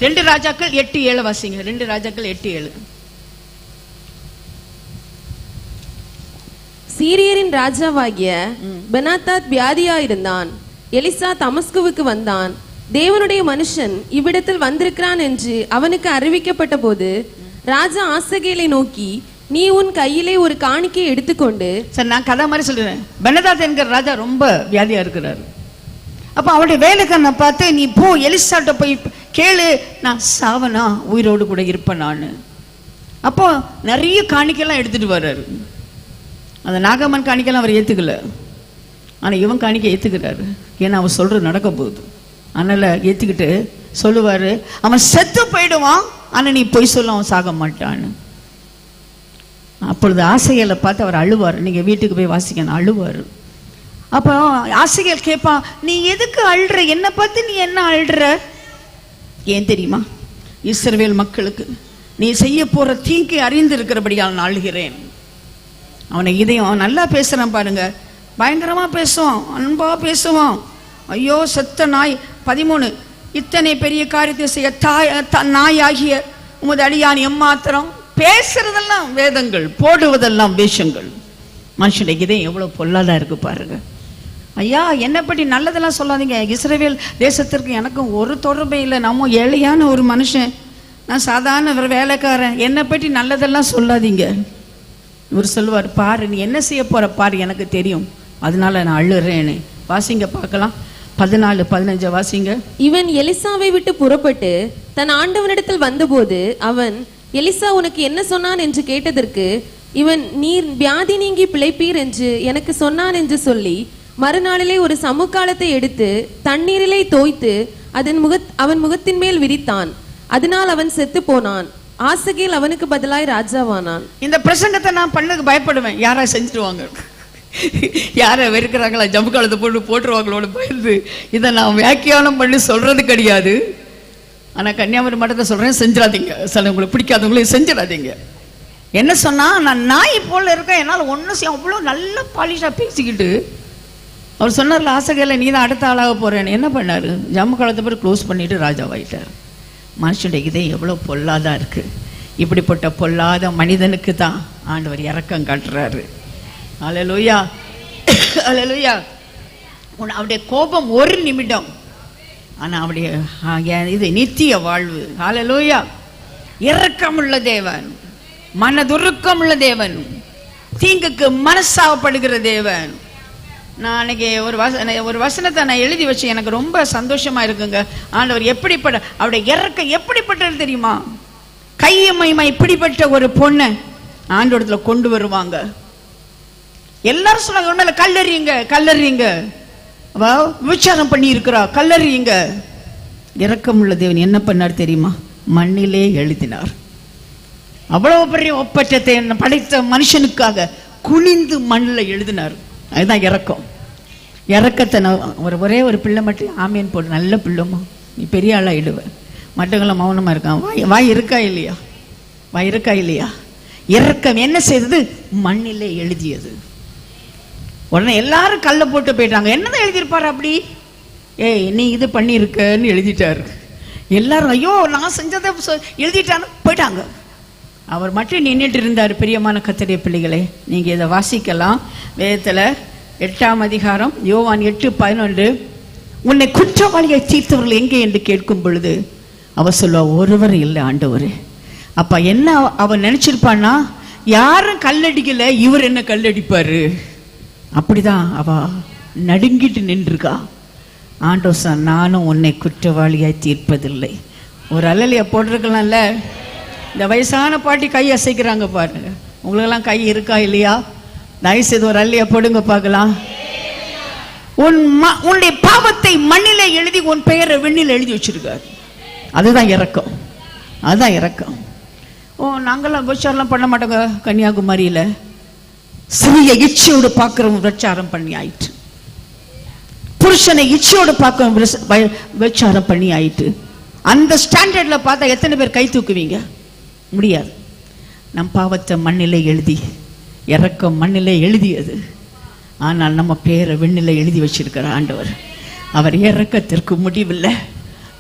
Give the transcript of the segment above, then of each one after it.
2 ராஜாக்கள் 8:7 வாசிங்க. 2 ராஜாக்கள் 8:7. சீரியரின் ராஜாவாகிய பெனாதாத் வியாதியாயிருந்தான். எலிசா தமஸ்குவுக்கு வந்தான். தேவனுடைய மனுஷன் இவ்விடத்தில் வந்திருக்கிறான் என்று அவனுக்கு அறிவிக்கப்பட்ட போது ராஜா ஆசகேலை நோக்கி, நீ உன் கையிலே ஒரு காணிக்கை எடுத்துக்கொண்டு. சார், நான் கதை மாதிரி சொல்றேன். பெனதாத் என்கிற ராஜா ரொம்ப வியாதியா இருக்கிறாரு. அப்ப அவருடைய வேலைக்காரனை பார்த்து, நீ போ எலிசாட்ட போய் கேளு, நான் சாவனா உயிரோடு கூட இருப்பேன் நான். அப்போ நிறைய காணிக்கைலாம் எடுத்துட்டு வர்றாரு. அந்த நாகம்மன் காணிக்கைலாம் அவர் ஏத்துக்கல, ஆனா இவன் காணிக்கை ஏத்துக்கிறாரு. ஏன்னா அவன் சொல்றது நடக்க போகுது. அதனால ஏத்துக்கிட்டு சொல்லுவாரு, அவன் செத்து போயிடுவான், ஆனா நீ பொய் சொல்ல அவன் சாக மாட்டான்னு. அப்பொழுது ஆசைகளை பார்த்து அவர் அழுவார். நீங்க வீட்டுக்கு போய் வாசிக்கணும், அழுவார். அப்போ ஆசைகள் கேட்பான், நீ எதுக்கு அழுற? என்னை பார்த்து நீ என்ன அழுற? ஏன் தெரியுமா? இஸ்ரவேல் மக்களுக்கு நீ செய்ய போற தீங்கை அறிந்து இருக்கிறபடியால் நான் அழுகிறேன். அவனை இதயம் நல்லா பேசுறான் பாருங்க, பயங்கரமா பேசுவான், அன்பா பேசுவான். ஐயோ செத்த நாய். 13, இத்தனை பெரிய காரியத்தை செய்ய நாயாகிய உமது அடியான் எம்மாத்திரம். பேசுறதெல்லாம் வேதங்கள், போடுவதெல்லாம் வேஷங்கள். மனுஷனுடைய இதயம் எவ்வளவு பொல்லாதா இருக்கு பாருங்க. ஐயா, என்னை பற்றி நல்லதெல்லாம் சொல்லாதீங்க. இஸ்ரவேல் தேசத்திற்கு எனக்கும் ஒரு தொடர்பே இல்லை. நம்ம ஏழையான ஒரு மனுஷன், நான் சாதாரண ஒரு வேலைக்காரன். என்னை பற்றி நல்லதெல்லாம் சொல்லாதீங்க. இவர் சொல்லுவார், பாரு நீ என்ன செய்ய போற பாரு, எனக்கு தெரியும், அதனால நான் அழுறேன்னு. வாசிங்க பார்க்கலாம். 14-15 வாசிங்க. இவன் எலிசாவை விட்டு புறப்பட்டு தன் ஆண்டவனிடத்தில் வந்தபோது அவன், எலிசா உனக்கு என்ன சொன்னான் என்று கேட்டதற்கு இவன், நீர் வியாதி நீங்கி பிழைப்பீர் என்று எனக்கு சொன்னான் என்று சொல்லி மறுநாளிலே ஒரு சமுக்காலத்தை எடுத்து தண்ணீரிலே தோய்த்து அவன் முகத்தின் மேல் விரித்தான். அதனால் அவன் செத்து போனான். ஆசகேல் அவனுக்கு பதிலாய் ராஜாவானான். இந்த பிரசங்கத்தை நான் பண்ணதுக்கு பயப்படுவேன். யாரா செஞ்சிருவாங்க, யார வெறுக்கிறாங்களா, ஜம்பு காலத்தை போட்டுருவாங்களோட பயந்து இதை நான் வியாக்கியானம் பண்ணி சொல்றது கிடையாது. ஆனா கன்னியாகுமரி மட்டத்தை சொல்றேன், செஞ்சிடாதீங்க. சில உங்களுக்கு பிடிக்காதவங்களையும் செஞ்சிடாதீங்க. என்ன சொன்னா, நான் நாய் போல இருக்கேன், என்னால் ஒன்றும் செய்ய. அவ்வளோ நல்ல பாலிஷா பேசிக்கிட்டு அவர் சொன்னார்ல, ஆசைகளை நீ தான் அடுத்த ஆளாக போறேன்னு. என்ன பண்ணாரு? ஜம்மு காலத்தை போய் க்ளோஸ் பண்ணிட்டு ராஜாவாயிட்டார். மனுஷனுடைய இதே எவ்வளோ பொல்லாதா இருக்கு. இப்படிப்பட்ட பொல்லாத மனிதனுக்கு தான் ஆண்டவர் இரக்கம் காட்டுறாரு. அல்லேலூயா, அல்லேலூயா. அவருடைய கோபம் ஒரு நிமிடம், ஆனா அவருடைய இது நித்திய வாழ்வு. அல்லேலூயா. இரக்கமுள்ள தேவன், மனதுருக்கமுள்ள தேவன், தீங்குக்கு மனசாவப்படுகிற தேவன். நான் அன்னைக்கு ஒரு வசனத்தை நான் எழுதி வச்சு எனக்கு ரொம்ப சந்தோஷமா இருக்குங்க. ஆண்டவர் எப்படிப்பட்ட, அவருடைய இறக்கம் எப்படிப்பட்டது தெரியுமா? கையம்மையுமா இப்படிப்பட்ட ஒரு பொண்ணை ஆண்டவரத்துல கொண்டு வருவாங்க. எல்லாரும் சொன்னாங்க, உண்மையில கல்லறியுங்க கல்லறியுங்க, விசாரம் பண்ணி இருக்கிறா, கல்லறியுங்க. இரக்கமுள்ள தேவன் என்ன பண்ணார் தெரியுமா? மண்ணிலே எழுதினார். அவ்வளவு பெரிய ஒப்பற்றத்தை படைத்த மனுஷனுக்காக குனிந்து மண்ணில் எழுதினார். அதுதான் இறக்கம். இறக்கத்தை ஒரே ஒரு பிள்ளை மட்டும் ஆமீன் போடு, நல்ல பிள்ளைமா, நீ பெரிய ஆளாயிடுவ. மற்றவங்களும் மௌனமா இருக்கான். வாய் இருக்கா இல்லையா? வாய் இருக்கா இல்லையா? இறக்கம் என்ன செய்தது? மண்ணிலே எழுதியது. உடனே எல்லாரும் கல்லை போட்டு போயிட்டாங்க. என்னதான் எழுதியிருப்பாரு அப்படி? ஏய் நீ இது பண்ணி இருக்கன்னு எழுதிட்டாரு. எல்லாரும் ஐயோ நான் செஞ்சதை எழுதிட்டான்னு போயிட்டாங்க. அவர் மட்டும் நின்றுட்டு இருந்தார். பிரியமான கர்த்தருடைய பிள்ளைகளே, நீங்க இதை வாசிக்கலாம் வேதத்துல 8ஆம் அதிகாரம் யோவான் 8:11. உன்னை குற்றவாளியை தீர்த்தவர்கள் எங்கே என்று கேட்கும் பொழுது அவர் சொல்லுவா, ஒருவர் இல்லை ஆண்டவரே. அப்ப என்ன அவன் நினைச்சிருப்பான்னா, யாரும் கல்லடிக்கல, இவர் என்ன கல்லடிப்பாரு? அப்படிதான் அவ நடுங்கிட்டு நின்றுருக்கா. ஆண்டவர் சார், நானும் உன்னை குற்றவாளியாய் தீர்ப்பதில்லை. ஒரு அல்லலையா போட்டிருக்கலாம்ல. இந்த வயசான பாட்டி கை அசைக்கிறாங்க பாருங்க. உங்களுக்கெல்லாம் கை இருக்கா இல்லையா? தயவு செய்து ஒரு அல்லையா போடுங்க பார்க்கலாம். உன்னுடைய பாவத்தை மண்ணிலே எழுதி உன் பெயரை வெண்ணில் எழுதி வச்சிருக்காரு. அதுதான் இரக்கம், அதுதான் இரக்கம். நாங்களாம் விபச்சாரம் பண்ண மாட்டோங்க. கன்னியாகுமரியில சிறிய இச்சையோடு பார்க்கிறவங்க விபச்சாரம் பண்ணி ஆயிட்டு, புருஷனை இச்சையோடு பார்க்க விபச்சாரம் பண்ணி ஆயிட்டு. அந்த ஸ்டாண்டர்ட்ல பார்த்தா எத்தனை பேர் கை தூக்குவீங்க? முடியாது. நம் பாவத்தை மண்ணிலே எழுதி, இரக்கம் மண்ணிலே எழுதியது. ஆனால் நம்ம பேரை வெண்ணில எழுதி வச்சிருக்கிற ஆண்டவர், அவர் இரக்கத்திற்கு முடிவில்லை,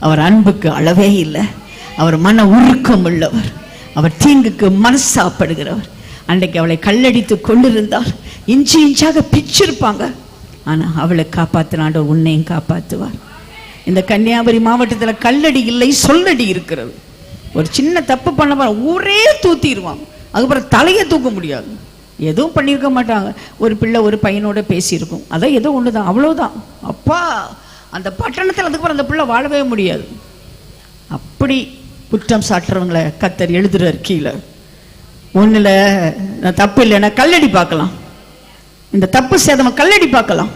அவர் அன்புக்கு அளவே இல்லை. அவர் மன உருக்கம் உள்ளவர், அவர் தீங்குக்கு மனசாப்படுகிறவர். அன்றைக்கு அவளை கல்லடித்து கொண்டிருந்தால் இன்ச்சு இன்ச்சாக பிச்சிருப்பாங்க. ஆனா அவளை காப்பாற்றின ஆண்டவர் உன்னையும் காப்பாற்றுவார். இந்த கன்னியாகுமரி மாவட்டத்தில் கல்லடி இல்லை, சொல்லடி இருக்கிறது. ஒரு சின்ன தப்பு பண்ண ஊரே தூத்திடுவாங்க, அதுக்கப்புறம் தலையை தூக்க முடியாது. எதுவும் பண்ணியிருக்க மாட்டாங்க. ஒரு பிள்ளை ஒரு பையனோட பேசியிருக்கும், அதான் ஏதோ ஒன்று தான், அவ்வளோதான். அப்பா அந்த பட்டணத்தில் அதுக்கப்புறம் அந்த பிள்ளை வாழவே முடியாது. அப்படி குற்றம் சாட்டுறவங்களை கர்த்தர் எழுதுறார் கீழே. ஒன்றில் நான் தப்பு இல்லைன்னா கல்லடி பார்க்கலாம், இந்த தப்பு சேதம் கல்லடி பார்க்கலாம்.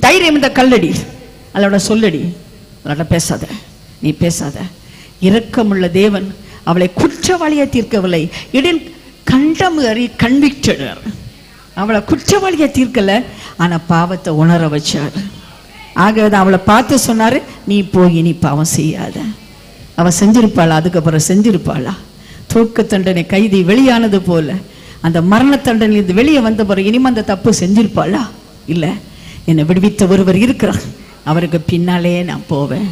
தைரியம் இந்த கல்லடி, அதோட சொல்லடி, அதோட பேசாத, நீ பேசாத. இரக்கமுள்ள தேவன் அவளை குற்றவாளியை தீர்க்கவில்லை, இடன் கண்டம் அறி கன்விக்டர். அவளை குற்றவாளியை தீர்க்கல, ஆனா பாவத்தை உணர வச்சார். ஆகவே அவளை பார்த்து சொன்னாரு, நீ போய் நீ பாவம் செய்யாத. அவ செஞ்சிருப்பாளா? அதுக்கப்புறம் செஞ்சிருப்பாளா? தூக்கு தண்டனை கைதி வெளியானது போல அந்த மரண தண்டனையிலிருந்து வெளியே வந்த பிறகு இனிமே அந்த தப்பு செஞ்சிருப்பாளா? இல்லை. என்னை விடுவித்த ஒருவர் இருக்கிறார், அவருக்கு பின்னாலே நான் போவேன்.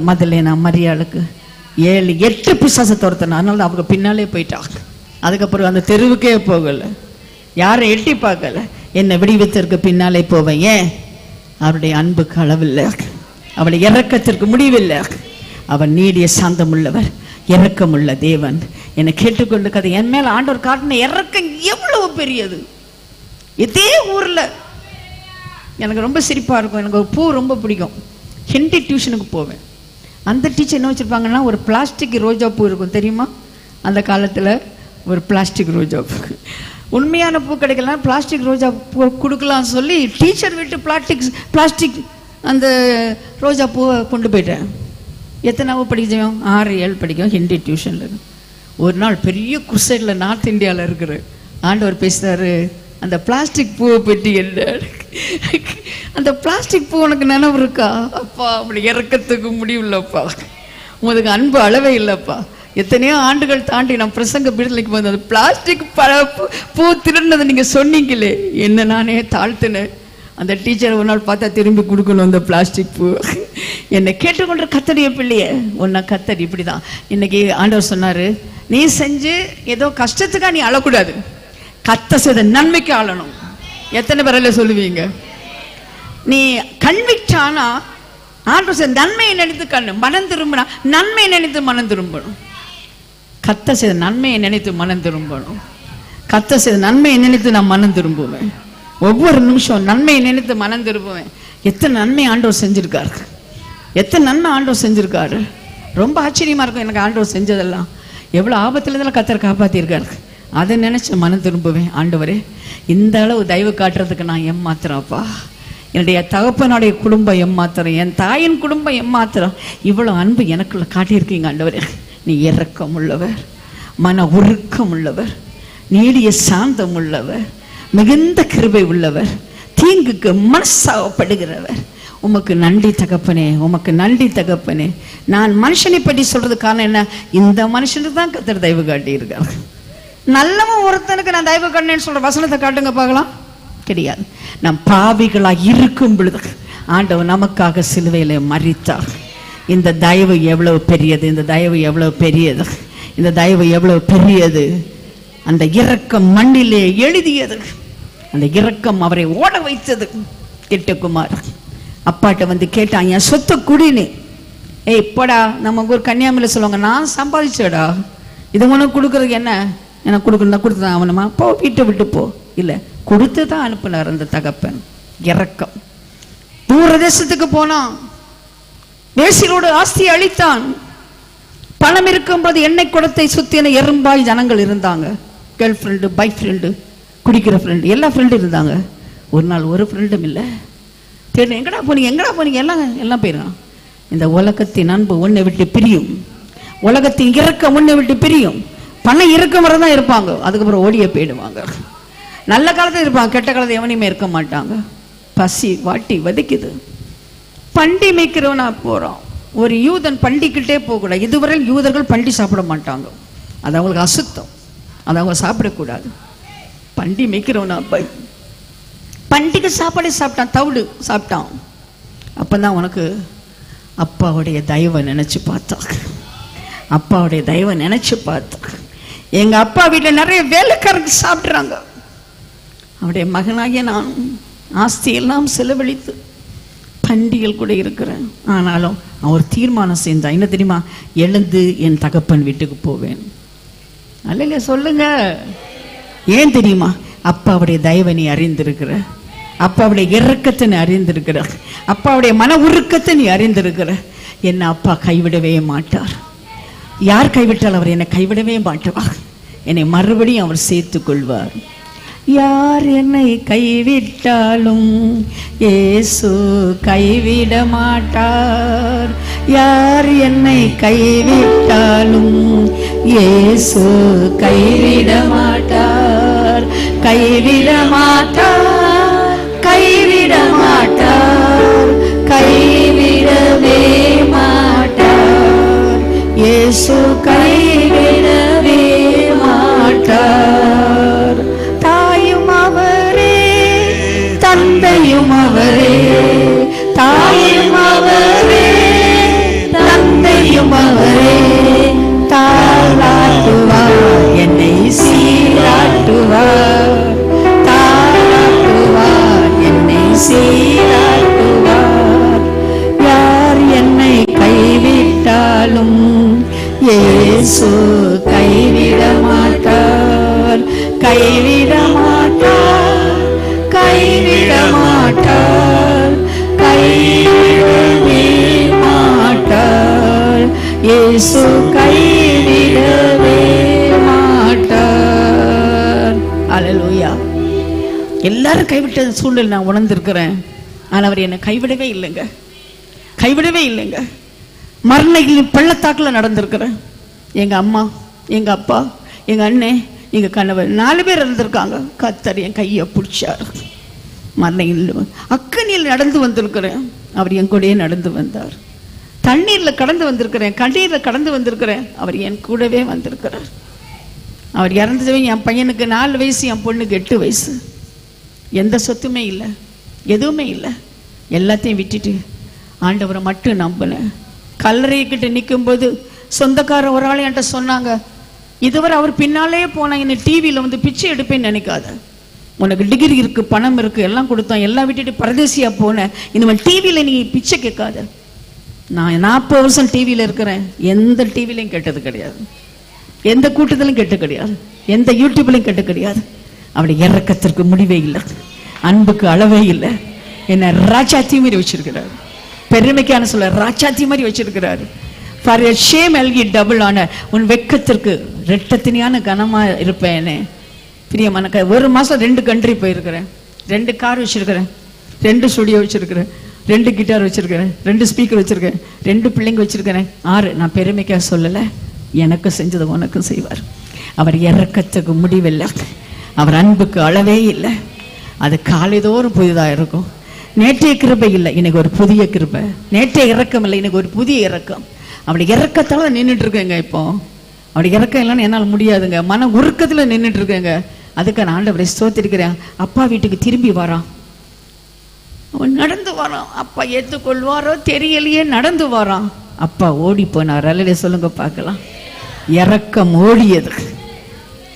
முதல்ல நான் மரியாளுக்கு 7-8 பிசாசை துரத்தின, அதனால அவங்க பின்னாலே போயிட்டாங்க. அதுக்கப்புறம் அந்த தெருவுக்கே போகலை, யாரை எட்டி பார்க்கல. என்னை விடுவித்தற்கு பின்னாலே போவேன். ஏன்? அவருடைய அன்புக்கு அளவில்லை, அவளை இறக்கத்திற்கு முடிவில்லை. அவர் நீடிய சாந்தம் உள்ளவர், இறக்கமுள்ள தேவன். என்னை கேட்டுக்கொண்டு கதை என் மேல ஆண்டவர் காட்டின இறக்கம் எவ்வளவு பெரியது. இதே ஊர்ல எனக்கு ரொம்ப சிரிப்பா இருக்கும். எனக்கு ஒரு பூ ரொம்ப பிடிக்கும். ஹிந்தி டியூஷனுக்கு போவேன். அந்த டீச்சர் என்ன வச்சிருப்பாங்கன்னா, ஒரு பிளாஸ்டிக் ரோஜா பூ இருக்கும் தெரியுமா? அந்த காலத்துல ஒரு பிளாஸ்டிக் ரோஜா பூ, உண்மையான பூ கிடைக்கலாம், பிளாஸ்டிக் ரோஜா பூ கொடுக்கலாம்னு சொல்லி டீச்சர் வீட்டு பிளாஸ்டிக் அந்த ரோஜா பூவை கொண்டு போயிட்டேன். எத்தனாவோ படிக்கும்? 6-7 படிக்கும். ஹிந்தி டியூஷனில் ஒரு நாள் பெரிய குருசைடில் நார்த் இந்தியாவில் இருக்கிற ஆண்டவர் பேசுகிறாரு, அந்த பிளாஸ்டிக் பூவை பற்றி என்ன, அந்த பிளாஸ்டிக் பூ உனக்கு நினைவு இருக்கா? அப்பா அப்படி இறக்கத்துக்கு முடியலப்பா, உங்களுக்கு அன்பு அளவே இல்லைப்பா. எத்தனையோ ஆண்டுகள் தாண்டி நான் பிரசங்க பீடலைக்கு போது அந்த பிளாஸ்டிக் பூ திருடினதை நீங்கள் சொன்னீங்களே, என்ன நானே தாழ்த்தினேன். அந்த டீச்சர் ஒரு நாள் பார்த்தா திரும்பி கொடுக்கணும் அந்த பிளாஸ்டிக் பூ. என்னை கேட்டுக்கொண்ட கத்தரிய பிள்ளைய ஒன்னா கத்தர் இப்படிதான். இன்னைக்கு ஆண்டவர் சொன்னாரு, நீ செஞ்சு ஏதோ கஷ்டத்துக்கா நீ அழக்கூடாது, கத்த செய்த நன்மைக்கு ஆளணும். எத்தனை பேரல சொல்லுவீங்க? நீ கன்விக்ட் ஆனா ஆண்டவர் செய்த நன்மையை நினைத்து மனம் திரும்பினா, நன்மையை நினைத்து மனம் திரும்பணும். கத்த செய்த நன்மையை நினைத்து மனம் திரும்பணும். கத்த செய்த நன்மையை நினைத்து நான் மனம் திரும்புவேன். ஒவ்வொரு நிமிஷம் நன்மையை நினைத்து மனம் திரும்புவேன். எத்தனை நன்மை ஆண்டவர் செஞ்சிருக்காரு, எத்தனை நன்மை ஆண்டவர் செஞ்சிருக்காரு. ரொம்ப ஆச்சரியமா இருக்கும் எனக்கு ஆண்டவர் செஞ்சதெல்லாம். எவ்வளவு ஆபத்துல இதெல்லாம் கத்தர் காப்பாத்திருக்காரு. அதை நினைச்சு மனம் திரும்புவேன். ஆண்டவரே, இந்த அளவு தயவு காட்டுறதுக்கு நான் ஏமாத்துறேன்ப்பா. என்னுடைய தகப்பனுடைய குடும்பம் ஏமாத்துறேன், என் தாயின் குடும்பம் ஏமாத்துறோம். இவ்வளவு அன்பு எனக்குள்ள காட்டியிருக்கீங்க ஆண்டவரே. நீ இரக்கம் உள்ளவர், மன உருக்கம் உள்ளவர், நீடிய சாந்தம் உள்ளவர், மிகுந்த கிருபை உள்ளவர், தீங்குக்கு மனசாகப்படுகிறவர். உமக்கு நன்றி தகப்பனே, உமக்கு நன்றி தகப்பனே. நான் மனுஷனை பற்றி சொல்றது காரணம் என்ன? இந்த மனுஷனுக்கு தான் கர்த்தர் தயவு காட்டியிருக்காங்க. நல்லவன் ஒருத்தனுக்கு நான் தயவு காட்டினேன்னு சொல்ற வசனத்தை காட்டுங்க பார்க்கலாம். கிடையாது. நம் பாவிகளாக இருக்கும் பொழுது ஆண்டவர் நமக்காக சிலுவையில மரித்தார். இந்த தயவு எவ்வளவு பெரியது, இந்த தயவு எவ்வளவு பெரியது, இந்த தயவு எவ்வளவு பெரியது. அந்த இரக்கம் மண்ணிலே எழுதியது, அந்த இரக்கம் அவரை ஓட வைத்தது. கிட்டகுமார் அப்பாட்ட வந்து கேட்டான், என் சொத்தை குடினு. இப்படா நம்ம ஊர் கன்னியாகுமரியில் சொல்லுவாங்க, நான் சம்பாதிச்சடா, இதை உனக்கு கொடுக்குறதுக்கு என்ன, எனக்கு கொடுக்கணும் கொடுத்துதான் அவனுமா, போ வீட்டை விட்டு போ. இல்லை, கொடுத்து தான் அனுப்பினார் அந்த தகப்பன். இரக்கம். தூர தேசத்துக்கு போனான், வேசிலோடு ஆஸ்தியை அழித்தான். பணம் இருக்கும்போது எண்ணெய் குடத்தை சுத்தின எறும்பாய் ஜனங்கள் இருந்தாங்க. கேர்ள் ஃப்ரெண்டு, பாய் ஃப்ரெண்டு, குடிக்கிற ஃப்ரெண்டு, எல்லா ஃப்ரெண்டும் இருந்தாங்க. ஒரு நாள் ஒரு ஃப்ரெண்டும் இல்லை. தேடி எங்கடா போனீங்க, எங்கடா போனீங்க, எல்லாம் போயிடும். இந்த உலகத்தின் அன்பு உன்னை விட்டு பிரியும், உலகத்தின் இரக்கம் உன்னை விட்டு பிரியும். பணம் இருக்கும் வரை தான் இருப்பாங்க, அதுக்கப்புறம் ஓடியே போயிடுவாங்க. நல்ல காலத்தில் இருப்பாங்க, கெட்ட காலத்தில் எவனையுமே இருக்க மாட்டாங்க. பசி வாட்டி வதைக்குது. பண்டி மேய்க்கிறவனா போறோம். ஒரு யூதன் பண்டிக்கிட்டே போகக்கூடாது. இதுவரையில் யூதர்கள் பண்டி சாப்பிட மாட்டாங்க, அது அவங்களுக்கு அசுத்தம், அது அவங்க சாப்பிடக்கூடாது. பண்டி மேய்க்கிறவனா பண்டிகை சாப்பாடு சாப்பிட்டான், தவிடு சாப்பிட்டான். அப்பதான் உனக்கு அப்பாவுடைய தயவை நினைச்சு பார்த்தா. அப்பாவுடைய தயவை நினைச்சு பார்த்தேன். எங்க அப்பா வீட்டில் நிறைய வேலைக்காரங்க சாப்பிட்றாங்க. அவருடைய மகனாகிய நான் ஆஸ்தியெல்லாம் செலவழித்து பண்டிகள் கூட இருக்கிறேன். ஆனாலும் அவர் தீர்மானம் செஞ்சான். என்ன தெரியுமா? எழுந்து என் தகப்பன் வீட்டுக்கு போவேன். அல்ல சொல்லுங்க. ஏன் தெரியுமா? அப்பாவுடைய தயவை நீ அறிந்திருக்கிற, அப்பாவுடைய இரக்கத்தை நீ அறிந்திருக்கிற, அப்பாவுடைய மன உருக்கத்தை நீ அறிந்திருக்கிற. என்ன அப்பா கைவிடவே மாட்டார். யார் கைவிட்டால் அவர் என்னை கைவிடவே மாட்டார். என்னை மறுபடியும் அவர் சேர்த்துக் கொள்வார். யார் என்னை கைவிட்டாலும் இயேசு கைவிட மாட்டார். யார் என்னை கைவிட்டாலும் இயேசு கைவிட மாட்டார். கைவிட மாட்டார், கைவிட மாட்டார், கைவிடவே மாட்டார். இயேசு கைவிடவே மாட்டார். தாயும் அவரே, தந்தையும் அவரே, தாயும் அவரே, தந்தையும் அவரே. தாளாட்டுவார், என்னை சீராட்டுவார். தாளாட்டுவார், என்னை சீராட்டுவார். யார் என்னை கைவிட்டாலும் இயேசு கைவிட மாட்டார். கைவிட மாட்டார், கைவிட மாட்டார், கைவிடவே மாட்டார். இயேசு கைவிடவே மாட்டார். அல்லேலூயா. எல்லாரும் கைவிட்ட சூழ்நிலை நான் உணர்ந்திருக்கிறேன். ஆனால் அவர் என்னை கைவிடவே இல்லைங்க, கைவிடவே இல்லைங்க. மரணங்களின் பள்ளத்தாக்கில் நடந்திருக்கிறேன். எங்க அம்மா, எங்க அப்பா, எங்க அண்ணன், எங்க கணவர் 4 பேர் இருந்திருக்காங்க. கர்த்தர் என் கையை பிடிச்சார். மரணங்களில் அக்கனியில் நடந்து வந்திருக்கிறேன். அவர் என் கூடயே நடந்து வந்தார். தண்ணீரில் கடந்து வந்திருக்கிறேன், கண்ணீரில் கடந்து வந்திருக்கிறேன். அவர் என் கூடவே வந்திருக்கிறார். அவர் இறந்ததுவே என் பையனுக்கு 4 வயசு, என் பொண்ணுக்கு 8 வயசு. எந்த சொத்துமே இல்லை, எதுவுமே இல்லை. எல்லாத்தையும் விட்டுட்டு ஆண்டவரை மட்டும் நம்பினேன். கல்லறைக்கிட்ட நிற்கும்போது சொந்தக்கார ஒரு ஆள் என்கிட்ட சொன்னாங்க, இதுவரை அவர் பின்னாலே போனாங்க, என்ன டிவியில் வந்து பிச்சை எடுப்பேன்னு நினைக்காத. உனக்கு டிகிரி இருக்கு, பணம் இருக்கு, எல்லாம் கொடுத்தான், எல்லாம் விட்டுட்டு பரதேசியா போனேன். இனிமேல் டிவியில் நீ பிச்சை கேட்காத. நான் 40 வருஷம் டிவியில் இருக்கிறேன். எந்த டிவிலையும் கேட்டது கிடையாது, எந்த கூட்டத்திலும் கேட்டு கிடையாது, எந்த யூடியூப்லையும் கேட்டு கிடையாது. அவருடைய இறக்கத்திற்கு முடிவே இல்லை, அன்புக்கு அளவே இல்லை. என்ன ராஜாத்தி மாதிரி வச்சிருக்கிறார். பெருமைக்கான சொல்ல ராஜாத்தி மாதிரி வச்சிருக்கிறாரு. For a shame Elgi double ஆன உன் வெக்கத்திற்கு ரெட்டத்தினியான கனமா இருப்பேனே. பிரியமான 1 மாசம் 2 கண்ட்ரி போயிருக்கிறேன், 2 கார் வச்சிருக்கிறேன், 2 ஸ்டுடியோ வச்சிருக்கிறேன், 2 கிட்டார் வச்சிருக்கிறேன், 2 ஸ்பீக்கர் வச்சிருக்கேன், 2 பிள்ளைங்க வச்சிருக்கிறேன், 6. நான் பெருமைக்காக சொல்லலை, எனக்கு செஞ்சது உனக்கும் செய்வார். அவர் இறக்கத்துக்கு முடிவில்லை, அவர் அன்புக்கு அளவே இல்லை. அது காலைதோறும் புதிதாக இருக்கும். நேற்றைய கிருபை இல்லை, இன்னைக்கு ஒரு புதிய கிருபை. நேற்றைய இறக்கம் இல்லை, இன்னைக்கு ஒரு புதிய இறக்கம். அப்படி இறக்கத்தால நின்றுட்டு இருக்கேங்க. இப்போ அப்படி இறக்கம் இல்லைன்னு என்னால் முடியாதுங்க. மன உருக்கத்தில் நின்றுட்டு இருக்கேங்க. அதுக்கு நான் ஆண்டவரை ஸ்தோத்திரிக்கிறேன். அப்பா வீட்டுக்கு திரும்பி வரான், அவன் நடந்து வரான். அப்பா ஏற்றுக்கொள்வாரோ தெரியலையே, நடந்து வரான். அப்பா ஓடி போனார். அல்லையே சொல்லுங்க பார்க்கலாம். இறக்கம் ஓடியது,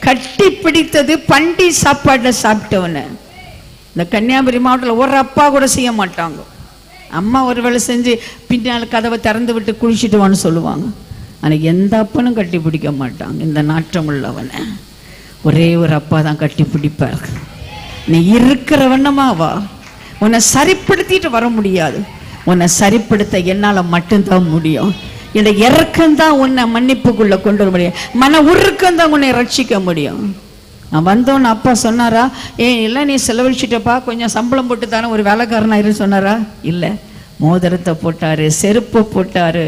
கட்டி பிடித்தது. பண்டி சாப்பாட்டில் சாப்பிட்டவன இந்த கன்னியாகுமரி மாவட்டத்தில் ஒரு அப்பா கூட செய்ய மாட்டாங்க. அம்மா ஒரு வேளை செஞ்சு பின்னால் கதவை திறந்து விட்டு குளிச்சுட்டுவான்னு சொல்லுவாங்க. ஆனால் எந்த அப்பனும் கட்டி பிடிக்க மாட்டாங்க. இந்த நாட்டம் உள்ளவனை ஒரே ஒரு அப்பா தான் கட்டி பிடிப்பார். நீ இருக்கிற வண்ணமா வா, உன்னை சரிப்படுத்திட்டு வர முடியாது. உன்னை சரிப்படுத்த என்னால் மட்டும்தான் முடியும். என்னோட இறக்கம்தான் உன்னை மன்னிப்புக்குள்ள கொண்டு வர முடியும். மன உருக்கம்தான் உன்னை ரட்சிக்க முடியும். நான் வந்தோன்னு அப்பா சொன்னாரா, இல்லை நீ செலவழிச்சிட்டப்பா, கொஞ்சம் சம்பளம் போட்டு தானே ஒரு வேலைக்காரனாயிரு சொன்னாரா? இல்லை, மோதிரத்தை போட்டாரு, செருப்பை போட்டாரு,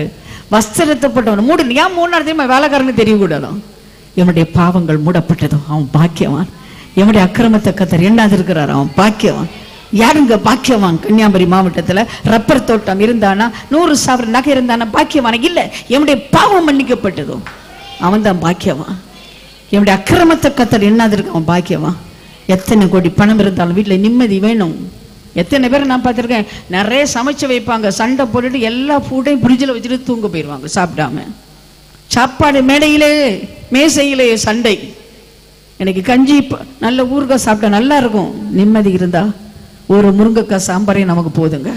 வஸ்திரத்தை போட்டவன் மூடு. ஏன் 3 நாள் தெரியுமா? வேலைக்காரனுக்கு தெரியக்கூடாதும். இவனுடைய பாவங்கள் மூடப்பட்டதும் அவன் பாக்கியவான். இவனுடைய அக்கிரமத்தை கத்தர் எண்ணாது இருக்கிறார், அவன் பாக்கியவான். யாருங்க பாக்கியவான்? கன்னியாகுமரி மாவட்டத்தில் ரப்பர் தோட்டம் இருந்தானா, 100,000 நகை இருந்தானா பாக்கியவான? இல்லை, என்னுடைய பாவம் மன்னிக்கப்பட்டதும் அவன் தான் பாக்கியவான். என்னுடைய அக்கிரமத்தை கத்தர் எண்ணாது இருக்கு, அவன் பாக்கியவான். எத்தனை கோடி பணம் இருந்தாலும் வீட்டில் நிம்மதி வேணும். எத்தனை பேர் நான் பார்த்துருக்கேன், நிறைய சமைச்சு வைப்பாங்க, சண்டை போட்டுட்டு எல்லா ஃபுட்டையும் ஃப்ரிட்ஜில் வச்சுட்டு தூங்க போயிடுவாங்க சாப்பிடாம. சாப்பாடு மேடையிலே மேசையிலே சண்டை. எனக்கு கஞ்சி நல்ல ஊறுகாய் சாப்பிட்டா நல்லா இருக்கும், நிம்மதி இருந்தா ஒரு முருங்கைக்காய் சாம்பாரே நமக்கு போதுங்க.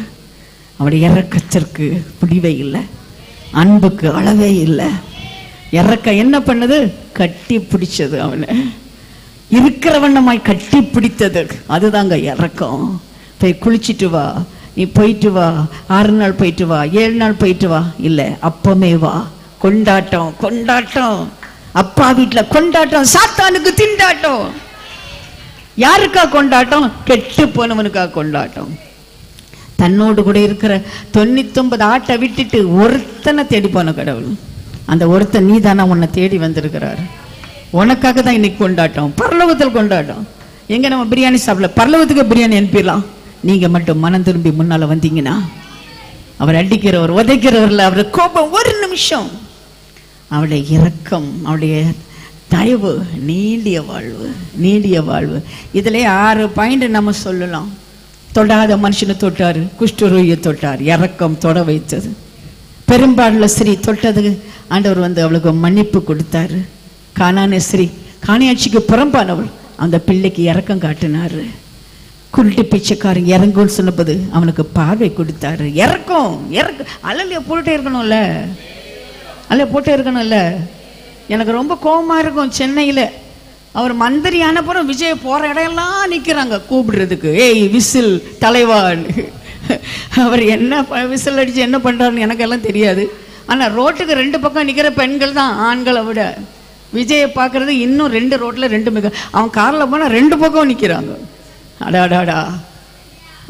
அவனுடைய இறக்கத்திற்கு முடிவே இல்லை, அன்புக்கு அளவே இல்லை. இறக்க என்ன பண்ணது? கட்டி பிடிச்சது, அவனை இருக்கிறவண்ணமாய் கட்டி பிடித்தது. அதுதாங்க இறக்கம். போய் குளிச்சுட்டு வா, நீ போயிட்டு வா, 6 நாள் போயிட்டு வா, 7 நாள் போயிட்டு வா, இல்லை அப்பமே வா. கொண்டாட்டம் கொண்டாட்டம், அப்பா வீட்டுல கொண்டாட்டம், சாத்தானுக்கு திண்டாட்டம். யாருக்கா கொண்டாட்டம்? கெட்டு போனவனுக்கா கொண்டாட்டம். தன்னோடு கூட இருக்கிற 99 ஆட்டை விட்டுட்டு ஒருத்தனை தேடி போன கடவுள். அந்த ஒருத்தன் நீ தானே, உன்னை தேடி வந்திருக்கிறார். உனக்காக தான் இன்னைக்கு கொண்டாட்டம், பரலோகத்தில் கொண்டாட்டம். எங்க நம்ம பிரியாணி சாப்பிடல, பரலோகத்துக்கு பிரியாணி அனுப்பிடலாம். நீங்க மட்டும் மனம் திரும்பி முன்னால வந்தீங்கன்னா, அவர் அடிக்கிறவர் உதைக்கிறவர்ல அவருடைய கோபம் ஒரு நிமிஷம், அவருடைய இரக்கம், அவருடைய தயவு, நீடிய வாழ்வு, நீடிய வாழ்வு. இதுல 6 பாயிண்ட் நம்ம சொல்லலாம். தொடாத மனுஷனை தொட்டாரு, குஷ்டரோகியை தொட்டார், இரக்கம் தொட வைத்தது. பெரும்பாடுல ஸ்ரீ தொட்டது, ஆண்டவர் வந்து அவளுக்கு மன்னிப்பு கொடுத்தாரு. கானான ஸ்ரீ, காணியாட்சிக்கு புறம்பானவள், அந்த பிள்ளைக்கு இரக்கம் காட்டினாரு. குருட்டு பிச்சைக்காரன் இறங்குன்னு சொன்னபோது அவனுக்கு பார்வை கொடுத்தாரு. இறக்கம் இறக்க அலையில போட்டே இருக்கணும்ல, அல்ல போட்டே இருக்கணும்ல. எனக்கு ரொம்ப கோபமா இருக்கும். சென்னையில அவர் மந்திரி ஆனப்புறம் விஜய் போற இடையெல்லாம் நிக்கிறாங்க கூப்பிடுறதுக்கு, ஏய் விசில் தலைவான்னு. அவர் என்ன விசில் அடிச்சு என்ன பண்றாருன்னு எனக்கெல்லாம் தெரியாது. ஆனா ரோட்டுக்கு 2 பக்கம் நிக்கிற பெண்கள் தான் ஆண்களை விட. விஜயை பார்க்கறது இன்னும் 2 ரோட்ல 2 மிக, அவன் கார்ல போனா 2 பக்கம் நிக்கிறாங்க. அடாடாடா,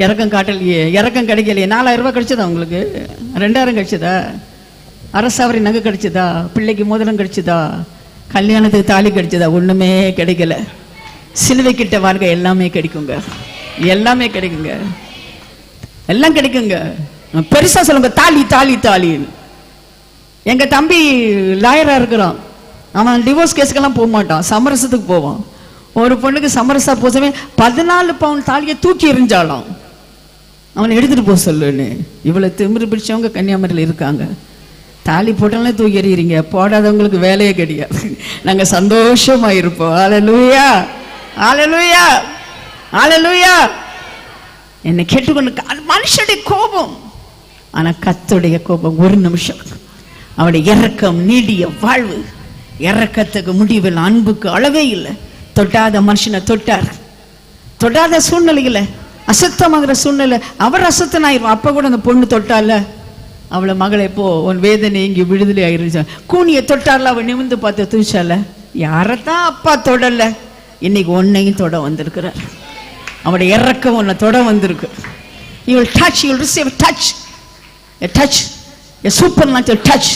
இறக்கம் காட்டலையே, இறக்கம் கிடைக்கலையே. 4000 ரூபாய் கிடைச்சதா உங்களுக்கு? 2000 கிடைச்சதா? அரசாவரி நகை கிடைச்சதா? பிள்ளைக்கு மோதிரம் கிடைச்சதா? கல்யாணத்துக்கு தாலி கிடைச்சதா? ஒண்ணுமே கிடைக்கல. சிலுவை கிட்ட வாழ்க்கை எல்லாமே கிடைக்குங்க, எல்லாமே கிடைக்குங்க, எல்லாம் கிடைக்குங்க. பெருசா சொல்லுங்க, தாலி தாலி தாலின்னு. எங்க தம்பி லாயரா இருக்கிறான். அவன் டிவோர்ஸ் கேஸுக்கெல்லாம் போக மாட்டான், சமரசத்துக்கு போவான். ஒரு பொண்ணுக்கு சமரசா போசவே 14 பவுன் தாலியை தூக்கி எறிஞ்சாலாம். அவனை எடுத்துட்டு போக சொல்லுன்னு. இவ்வளவு திமிரு பிடிச்சவங்க கன்னியாகுமரியில் இருக்காங்க. தாலி போட்டாலே தூக்கி எறிகிறீங்க, போடாதவங்களுக்கு வேலையே கிடையாது. நாங்க சந்தோஷமா இருப்போம். ஹல்லேலூயா, ஹல்லேலூயா, ஹல்லேலூயா. என்னை கேட்டுக்கொண்டு மனுஷனுடைய கோபம், ஆனா கர்த்தருடைய கோபம் ஒரு நிமிஷம். அவருடைய இரக்கம் நீடிய வாழ்வு, இரக்கத்துக்கு முடிவில், அன்புக்கு அளவே இல்லை. தொட்டாத மனுஷனை தொட்டார். தொடாத சூழ்நிலையில, அசுத்தமாகிற சூழ்நிலை, அவர் அசுத்தனாயிருவோம். அப்ப கூட அந்த பொண்ணு தொட்டால, அவளை மகளை போ, உன் வேதனை இங்கே விடுதலை ஆயிருச்சா. கூனியை தொட்டார்ல, அவள் நிமிந்து பார்த்து தூச்சால. யாரத்தான் அப்பா தொடல, இன்னைக்கு உன்னையும் தொட வந்திருக்கிறார். அவருடைய இறக்கம் உன்னை தொட வந்திருக்கு. You will touch, you will receive a touch, a touch, a supernatural touch.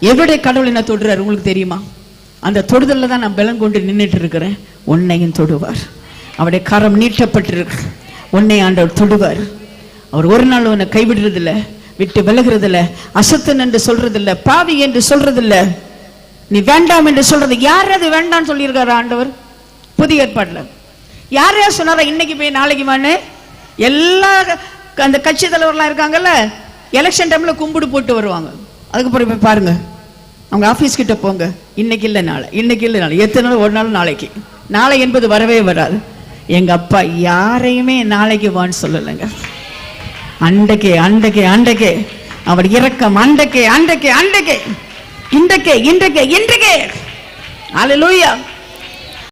எவருடைய கடவுள் என்ன தொடுறாரு உங்களுக்கு தெரியுமா? அந்த தொடுதல்ல தான் நான் பலம் கொண்டு நின்றுட்டு இருக்கிறேன். உன்னையும் தொடுவார். அவருடைய கரம் நீட்டப்பட்டிருக்கு. உன்னை ஆண்டவர் தொடுவார். அவர் ஒரு நாள் உன்னை கைவிடுறதில்ல, விட்டு விலகிறதில்ல, அசத்தன் என்று சொல்றதில்ல, பாவி என்று சொல்றதில்ல, நீ வேண்டாம் என்று சொல்றது. யார் அது வேண்டாம் சொல்லியிருக்காரு ஆண்டவர்? புதிய ஏற்பாடுல யாரையா சொன்னாரா இன்னைக்கு போய் நாளைக்கு வான்னு? எல்லா அந்த கட்சி தலைவர்லாம் இருக்காங்கல்ல, எலெக்ஷன் டைம்ல கும்பிடு போட்டு வருவாங்க. அதுக்கப்புறம் போய் பாருங்க, அவங்க ஆபீஸ் கிட்ட போங்க, இன்னைக்கு இல்லை நாளை, இன்னைக்கு இல்லை நாளை, எத்தனை நாள், ஒரு நாள் நாளைக்கு. நாளை என்பது வரவே வராது. எங்க அப்பா யாரையுமே நாளைக்கு வான்னு சொல்லலைங்க. அண்டைக்கே அண்டைக்கே அண்டைக்கே அவர் இரக்கம், அண்டைக்கே அண்டைக்கே அண்டைக்கே, இன்றைக்கே இன்றைக்கே இன்றைக்கே. ஹல்லேலூயா.